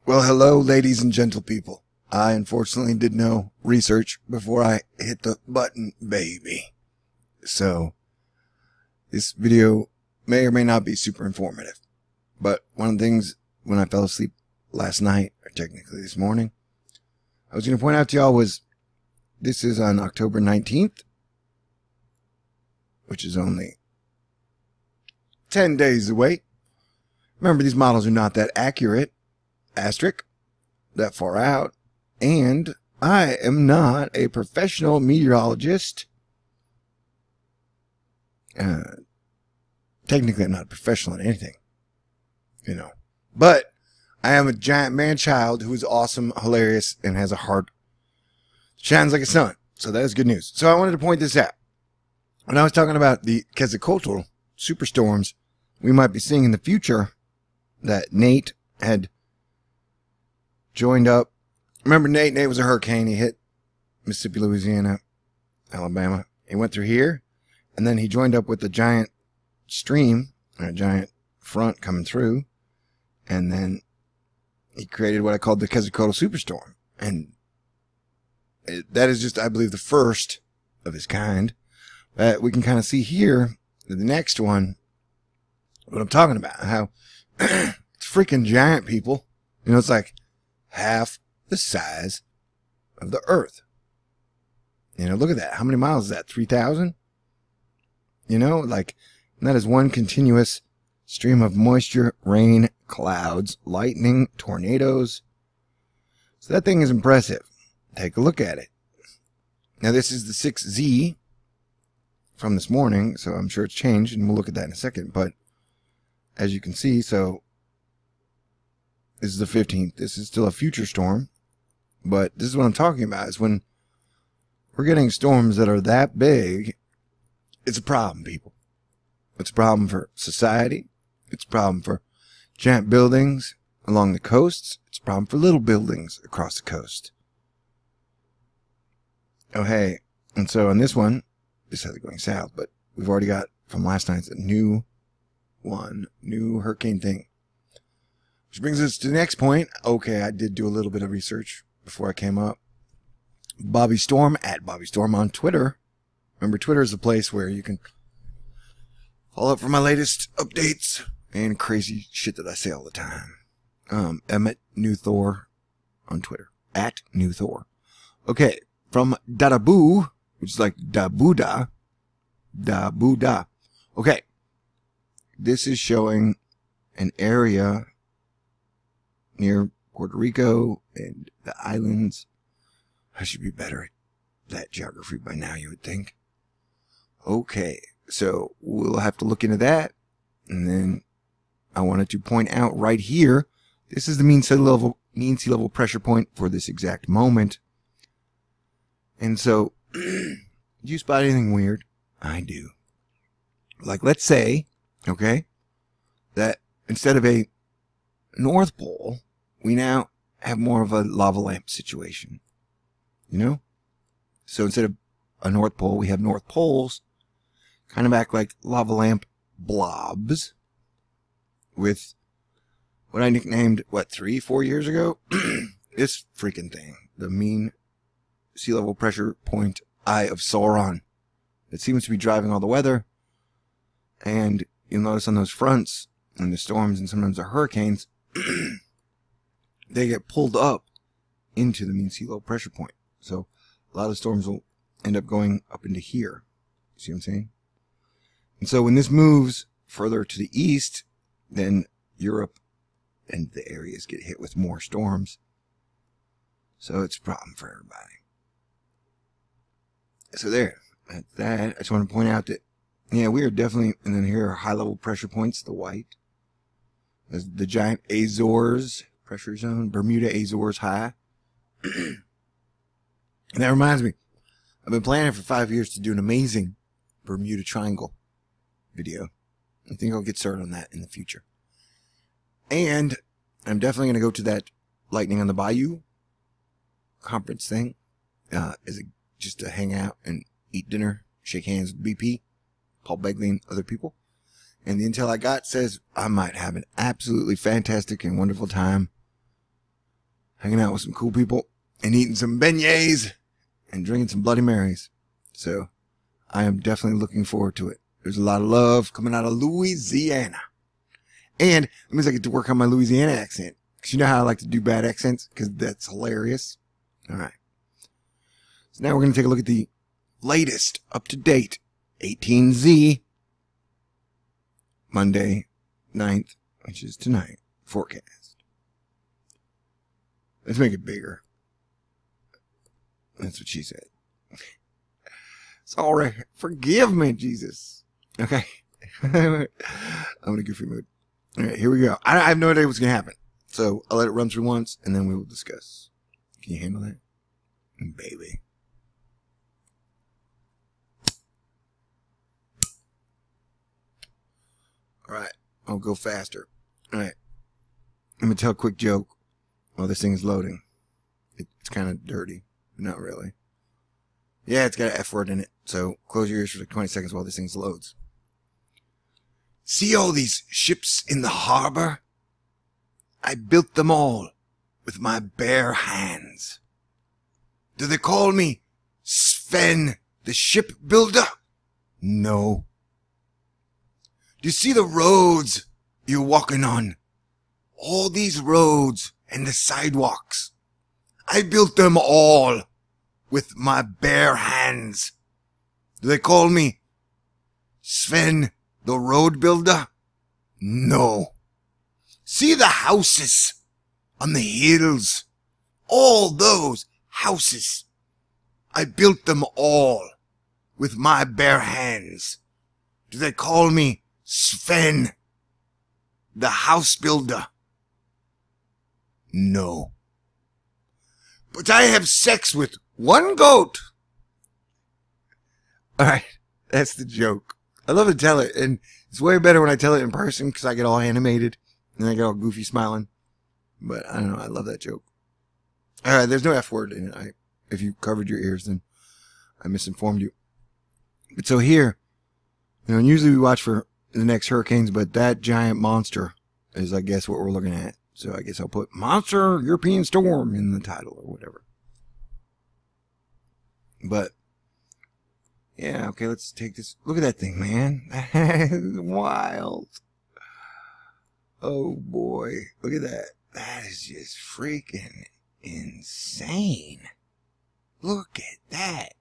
Well, hello, ladies and gentle people. I unfortunately did no research before I hit the button, baby. So, this video may or may not be super informative. But one of the things when I fell asleep last night, or technically this morning, I was going to point out to y'all was, this is on October 19th, which is only 10 days away. Remember, these models are not that accurate. Asterisk, that far out, and I am not a professional meteorologist. Technically, I'm not a professional in anything, but I am a giant man-child who is awesome, hilarious, and has a heart that shines like a sun. So that is good news. So I wanted to point this out. When I was talking about the Quetzalcoatl superstorms we might be seeing in the future, that Nate had joined up. Remember Nate? Nate was a hurricane. He hit Mississippi, Louisiana, Alabama. He went through here, and then he joined up with a giant stream, or a giant front coming through, and then he created what I called the Quetzalcoatl superstorm. And that is just, I believe, the first of his kind. We can kind of see here, the next one, what I'm talking about, how it's freaking giant, people. It's like half the size of the Earth. Look at that. How many miles is that? 3,000? And that is one continuous stream of moisture, rain, clouds, lightning, tornadoes. So that thing is impressive. Take a look at it. Now this is the 6Z from this morning, so I'm sure it's changed, and we'll look at that in a second. But as you can see, so this is the 15th. This is still a future storm. But this is what I'm talking about, is when we're getting storms that are that big, it's a problem, people. It's a problem for society. It's a problem for giant buildings along the coasts. It's a problem for little buildings across the coast. Oh, hey. And so on this one, this has it going south, but we've already got from last night's a new hurricane thing. Which brings us to the next point. Okay, I did do a little bit of research before I came up. Bobby Storm, at Bobby Storm on Twitter. Remember, Twitter is a place where you can follow up for my latest updates and crazy shit that I say all the time. Emmett New Thor on Twitter. At New Thor. Okay, from Dadaboo, which is like Dabuda. Dabuda. Okay. This is showing an area near Puerto Rico and the islands. I should be better at that geography by now, you would think. Okay, so we'll have to look into that. And then I wanted to point out right here, this is the mean sea level pressure point for this exact moment. And so, do you spot anything weird? I do. Like, let's say, okay, that instead of a North Pole, we now have more of a lava lamp situation. So instead of a North Pole, we have North Poles kind of act like lava lamp blobs with what I nicknamed, 3-4 years ago? This freaking thing. The mean sea level pressure point Eye of Sauron. It seems to be driving all the weather. And you'll notice on those fronts, and the storms and sometimes the hurricanes, they get pulled up into the mean sea level pressure point. So a lot of storms will end up going up into here. You see what I'm saying? And so when this moves further to the east, then Europe and the areas get hit with more storms. So it's a problem for everybody. So there. That's that. I just want to point out that, yeah, we are definitely, and then here are high level pressure points, the white. There's the giant Azores pressure zone, Bermuda Azores high. And that reminds me, I've been planning for 5 years to do an amazing Bermuda Triangle video. I think I'll get started on that in the future. And I'm definitely going to go to that Lightning on the Bayou conference thing, just to hang out and eat dinner, shake hands with BP, Paul Begley, and other people. And the intel I got says I might have an absolutely fantastic and wonderful time hanging out with some cool people and eating some beignets and drinking some Bloody Marys. So I am definitely looking forward to it. There's a lot of love coming out of Louisiana. And it means I get to work on my Louisiana accent. Because you know how I like to do bad accents? Because that's hilarious. All right. So now we're going to take a look at the latest, up-to-date 18Z Monday 9th, which is tonight, forecast. Let's make it bigger. That's what she said. Sorry. Forgive me, Jesus. Okay. I'm in a goofy mood. All right, here we go. I have no idea what's going to happen. So I'll let it run through once, and then we will discuss. Can you handle that? Baby. All right. I'll go faster. All right. I'm going to tell a quick joke while this thing is loading. It's kind of dirty. Not really. Yeah, it's got an F word in it. So close your ears for like 20 seconds while this thing loads. See all these ships in the harbor? I built them all with my bare hands. Do they call me Sven the shipbuilder? No. Do you see the roads you're walking on? All these roads and the sidewalks. I built them all with my bare hands. Do they call me Sven the road builder? No. See the houses on the hills. All those houses. I built them all with my bare hands. Do they call me Sven the house builder? No. But I have sex with one goat. Alright, that's the joke. I love to tell it, and it's way better when I tell it in person because I get all animated and I get all goofy smiling. But I don't know, I love that joke. Alright, there's no F word in it. If you covered your ears, then I misinformed you. But so here, and usually we watch for the next hurricanes, but that giant monster is, I guess, what we're looking at. So I guess I'll put Monster European Storm in the title or whatever. But, yeah, okay, let's take this. Look at that thing, man. That is wild. Oh, boy. Look at that. That is just freaking insane. Look at that.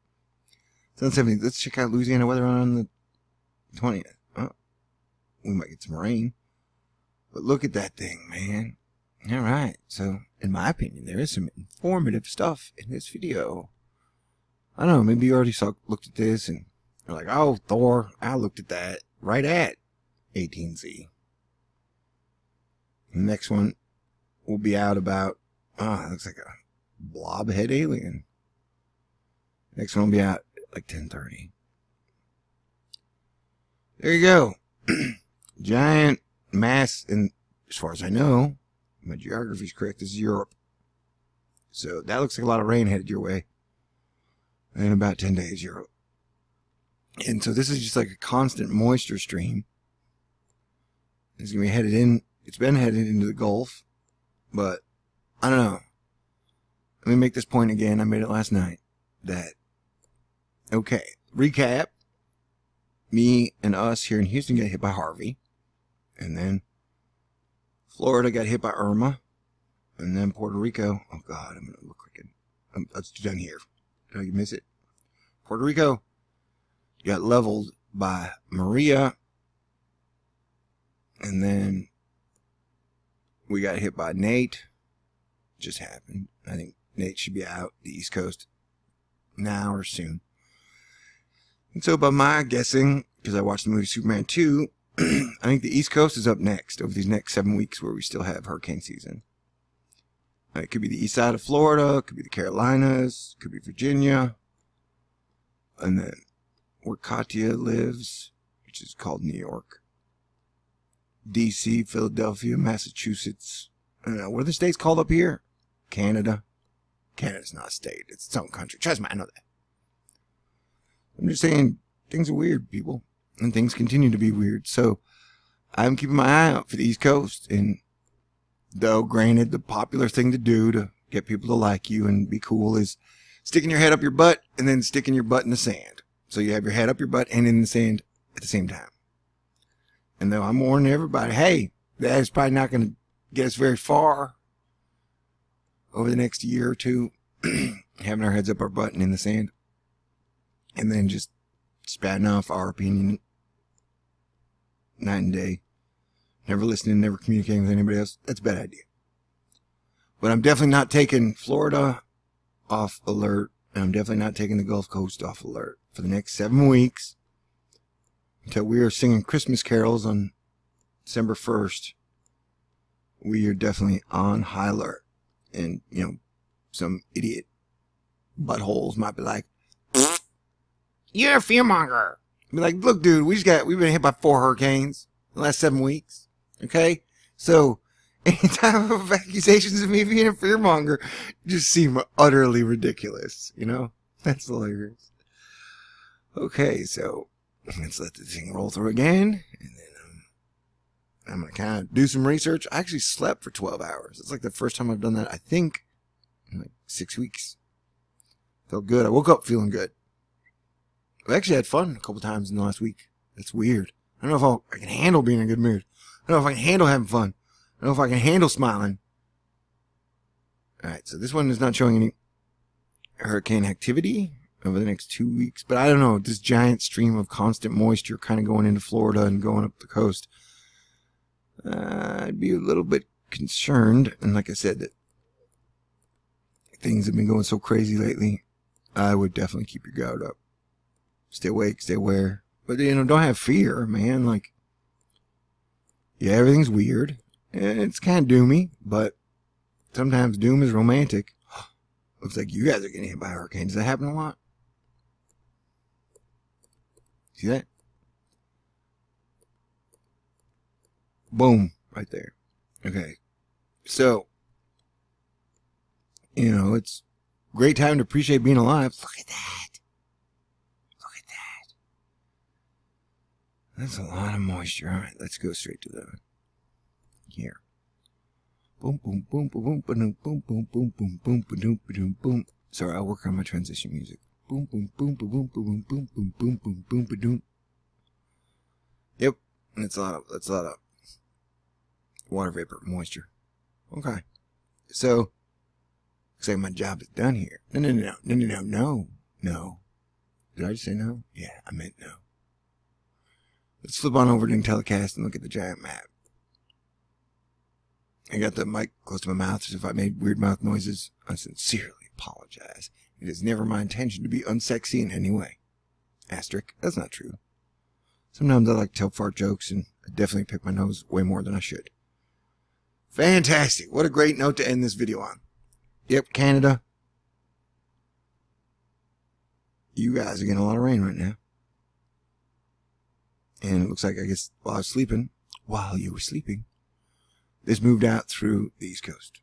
So let's check out Louisiana weather on the 20th. Oh, we might get some rain. But look at that thing, man. All right. So, in my opinion, there is some informative stuff in this video. I don't know. Maybe you already looked at this and you're like, oh, Thor, I looked at that right at 18Z. The next one will be out about, it looks like a blobhead alien. Next one will be out at like 10:30. There you go. Giant mass, and as far as I know, my geography's correct, is Europe. So that looks like a lot of rain headed your way in about 10 days, Europe. And so this is just like a constant moisture stream. It's going to be headed in. It's been headed into the Gulf, but I don't know. Let me make this point again. I made it last night. That, okay, recap. Me and us here in Houston got hit by Harvey. And then Florida got hit by Irma. And then Puerto Rico. Oh, God, I'm going to look like it. Let's do down here. Did I miss it? Puerto Rico got leveled by Maria. And then we got hit by Nate. Just happened. I think Nate should be out the East Coast now or soon. And so by my guessing, because I watched the movie Superman 2, I think the East Coast is up next over these next 7 weeks where we still have hurricane season. It could be the east side of Florida, it could be the Carolinas, it could be Virginia, and then where Katya lives, which is called New York, D.C., Philadelphia, Massachusetts. I don't know, what are the states called up here? Canada. Canada's not a state, it's its own country. Trust me, I know that. I'm just saying, things are weird, people. And things continue to be weird. So, I'm keeping my eye out for the East Coast. And, though, granted, the popular thing to do to get people to like you and be cool is sticking your head up your butt and then sticking your butt in the sand. So you have your head up your butt and in the sand at the same time. And though I'm warning everybody, hey, that is probably not going to get us very far over the next year or two, having our heads up our butt and in the sand. And then just spouting off our opinion night and day. Never listening, never communicating with anybody else. That's a bad idea. But I'm definitely not taking Florida off alert. And I'm definitely not taking the Gulf Coast off alert for the next 7 weeks. Until we are singing Christmas carols on December 1st. We are definitely on high alert. And, you know, some idiot buttholes might be like, you're a fearmonger. Be like, look, dude, we've been hit by 4 hurricanes in the last 7 weeks. Okay? So, any type of accusations of me being a fearmonger just seem utterly ridiculous. You know? That's hilarious. Okay, so let's let the thing roll through again. And then I'm going to kind of do some research. I actually slept for 12 hours. It's like the first time I've done that, I think, in like 6 weeks. Felt good. I woke up feeling good. I actually had fun a couple times in the last week. That's weird. I don't know if I can handle being in a good mood. I don't know if I can handle having fun. I don't know if I can handle smiling. Alright, so this one is not showing any hurricane activity over the next 2 weeks. But I don't know, this giant stream of constant moisture kind of going into Florida and going up the coast. I'd be a little bit concerned. And like I said, that things have been going so crazy lately. I would definitely keep your guard up. Stay awake, stay aware. But, you know, don't have fear, man. Like, yeah, everything's weird. It's kind of doomy, but sometimes doom is romantic. Looks like you guys are getting hit by hurricanes. Does that happen a lot? See that? Boom. Right there. Okay. So, you know, it's a great time to appreciate being alive. Look at that. That's a lot of moisture. All right, let's go straight to the here. Boom, boom, boom, boom, boom, boom, boom, boom, boom, boom, boom, boom, boom, boom. Sorry, I'll work on my transition music. Boom, boom, boom, boom, boom, boom, boom, boom, boom, boom, boom, boom. Yep, that's a lot of water vapor, moisture. Okay, so looks like my job is done here. No. Did I just say no? Yeah, I meant no. Let's flip on over to telecast and look at the giant map. I got the mic close to my mouth, so if I made weird mouth noises, I sincerely apologize. It is never my intention to be unsexy in any way. Asterisk, that's not true. Sometimes I like to tell fart jokes, and I definitely pick my nose way more than I should. Fantastic. What a great note to end this video on. Yep, Canada. You guys are getting a lot of rain right now. And it looks like, I guess, while you were sleeping, this moved out through the East Coast.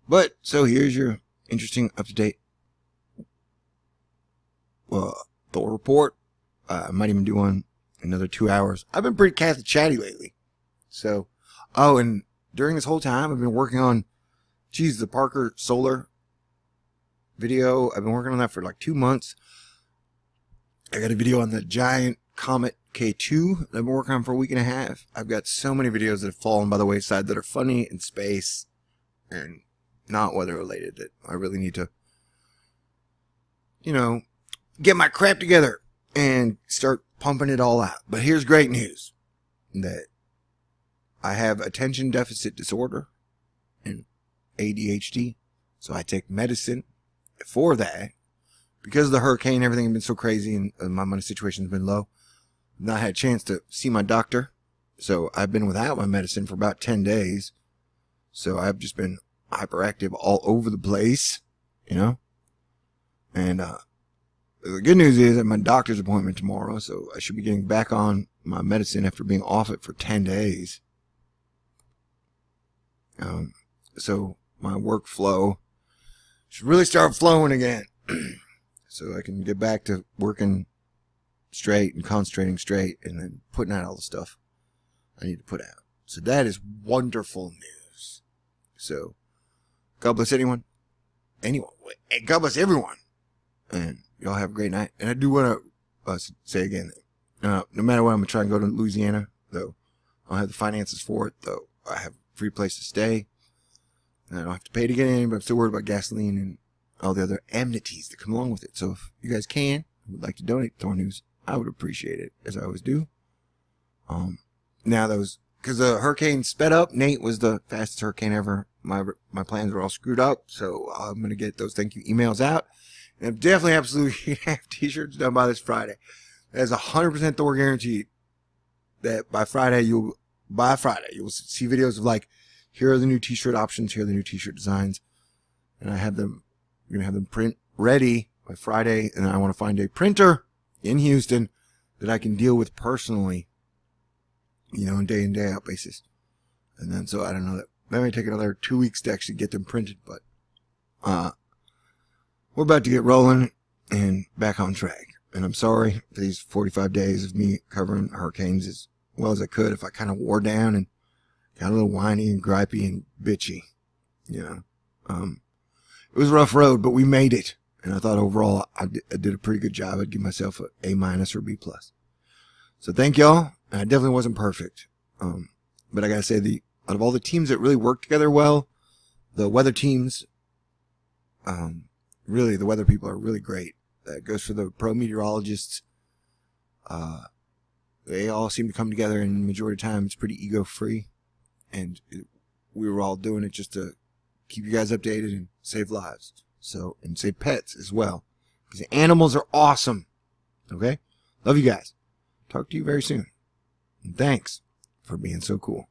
But, so here's your interesting, up-to-date, Thor report. I might even do one another 2 hours. I've been pretty chatty lately. So, oh, and during this whole time, I've been working on, the Parker Solar video. I've been working on that for like 2 months. I got a video on the giant comet K2 that I've been working on for a week and a half. I've got so many videos that have fallen by the wayside that are funny in space and not weather related that I really need to, you know, get my crap together and start pumping it all out. But here's great news, that I have attention deficit disorder and ADHD. So I take medicine for that. Because of the hurricane, everything has been so crazy and my money situation has been low. I've not had a chance to see my doctor. So I've been without my medicine for about 10 days. So I've just been hyperactive all over the place, you know. And the good news is that my doctor's appointment tomorrow. So I should be getting back on my medicine after being off it for 10 days. So my workflow should really start flowing again. So I can get back to working straight and concentrating straight and then putting out all the stuff I need to put out. So that is wonderful news. So God bless anyone anyone. God bless everyone. And y'all have a great night. And I do want to say again, no matter what, I'm going to try and go to Louisiana, though. I don't have the finances for it, though. I have a free place to stay. And I don't have to pay to get in, but I'm still worried about gasoline and all the other amenities that come along with it. So if you guys would like to donate to Thor News, I would appreciate it, as I always do. Now because the hurricane sped up, Nate was the fastest hurricane ever. My plans were all screwed up, so I'm going to get those thank you emails out. And I'm definitely absolutely have t-shirts done by this Friday. There's 100% Thor guaranteed that by Friday you'll see videos of like, here are the new t-shirt options, here are the new t-shirt designs. And I'm going to have them print ready by Friday. And I want to find a printer in Houston that I can deal with personally, on day in, day out basis. And then, so I don't know, that may take another 2 weeks to actually get them printed, but, we're about to get rolling and back on track. And I'm sorry for these 45 days of me covering hurricanes as well as I could. If I kind of wore down and got a little whiny and gripey and bitchy, it was a rough road, but we made it. And I thought overall I did a pretty good job. I'd give myself an A- or B+. So thank y'all. And I definitely wasn't perfect. But I gotta say, out of all the teams that really worked together well, the weather teams, really, the weather people are really great. That goes for the pro meteorologists. They all seem to come together, and the majority of the time it's pretty ego-free. And we were all doing it just to keep you guys updated and save lives. So, and save pets as well. Because animals are awesome. Okay? Love you guys. Talk to you very soon. And thanks for being so cool.